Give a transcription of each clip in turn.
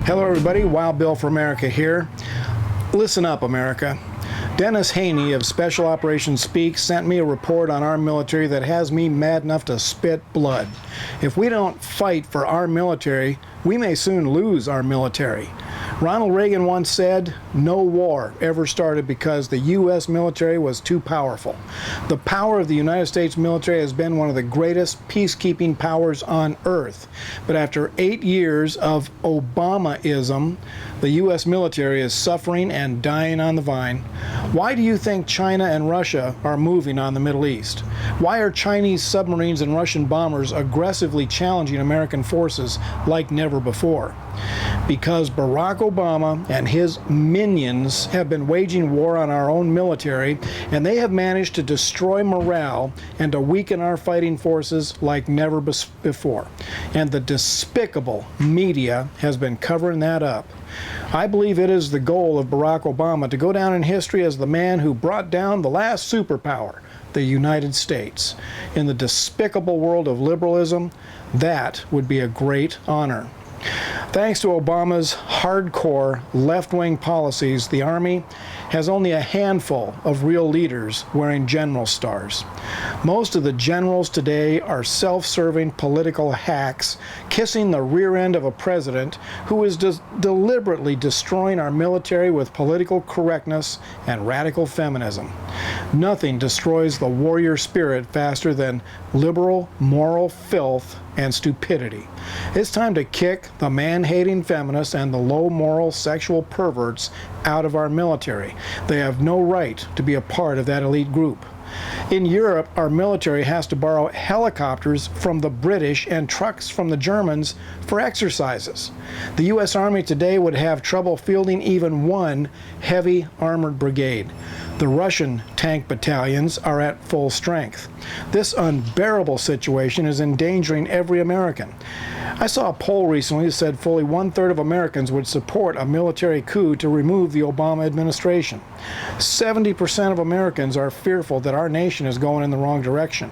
Hello everybody, Wild Bill for America here. Listen up, America. Dennis Haney of Special Operations Speak sent me a report on our military that has me mad enough to spit blood. If we don't fight for our military, we may soon lose our military. Ronald Reagan once said, "No war ever started because the U.S. military was too powerful." The power of the United States military has been one of the greatest peacekeeping powers on earth. But after 8 years of Obamaism, the U.S. military is suffering and dying on the vine. Why do you think China and Russia are moving on the Middle East? Why are Chinese submarines and Russian bombers aggressively challenging American forces like never before? Because Barack Obama and his minions have been waging war on our own military, and they have managed to destroy morale and to weaken our fighting forces like never before. And the despicable media has been covering that up. I believe it is the goal of Barack Obama to go down in history as the man who brought down the last superpower, the United States. In the despicable world of liberalism, that would be a great honor. Thanks to Obama's hardcore left-wing policies, the Army has only a handful of real leaders wearing general stars. Most of the generals today are self-serving political hacks kissing the rear end of a president who is deliberately destroying our military with political correctness and radical feminism. Nothing destroys the warrior spirit faster than liberal moral filth and stupidity. It's time to kick the man-hating feminists and the low-moral sexual perverts out of our military. They have no right to be a part of that elite group. In Europe, our military has to borrow helicopters from the British and trucks from the Germans for exercises. The U.S. Army today would have trouble fielding even one heavy armored brigade. The Russian tank battalions are at full strength. This unbearable situation is endangering every American. I saw a poll recently that said fully 1/3 of Americans would support a military coup to remove the Obama administration. 70% of Americans are fearful that our nation is going in the wrong direction.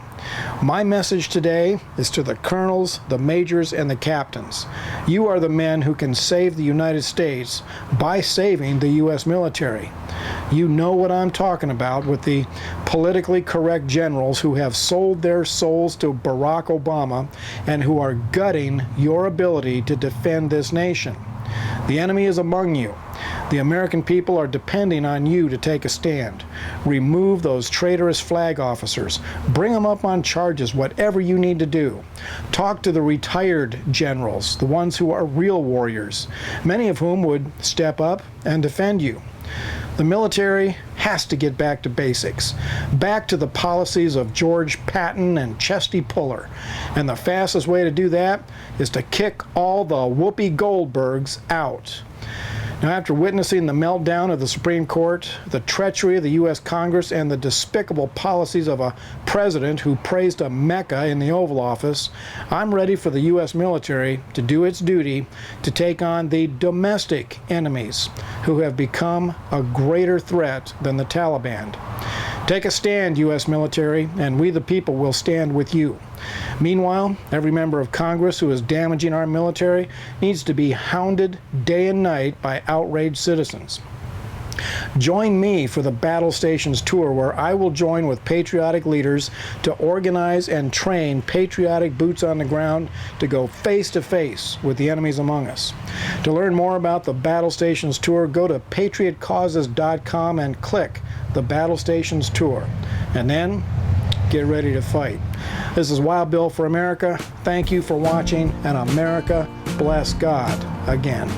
My message today is to the colonels, the majors, and the captains. You are the men who can save the United States by saving the U.S. military. You know what I'm talking about with the politically correct generals who have sold their souls to Barack Obama and who are gutting your ability to defend this nation. The enemy is among you. The American people are depending on you to take a stand. Remove those traitorous flag officers. Bring them up on charges, whatever you need to do. Talk to the retired generals, the ones who are real warriors, many of whom would step up and defend you. The military has to get back to basics, back to the policies of George Patton and Chesty Puller. And the fastest way to do that is to kick all the Whoopi Goldbergs out. Now, after witnessing the meltdown of the Supreme Court, the treachery of the U.S. Congress, and the despicable policies of a president who praised a Mecca in the Oval Office, I'm ready for the U.S. military to do its duty to take on the domestic enemies who have become a greater threat than the Taliban. Take a stand, U.S. military, and we the people will stand with you. Meanwhile, every member of Congress who is damaging our military needs to be hounded day and night by outraged citizens. Join me for the Battle Stations Tour, where I will join with patriotic leaders to organize and train patriotic boots on the ground to go face to face with the enemies among us. To learn more about the Battle Stations Tour, go to patriotcauses.com and click the Battle Stations Tour. And then, get ready to fight. This is Wild Bill for America. Thank you for watching, and America bless God again.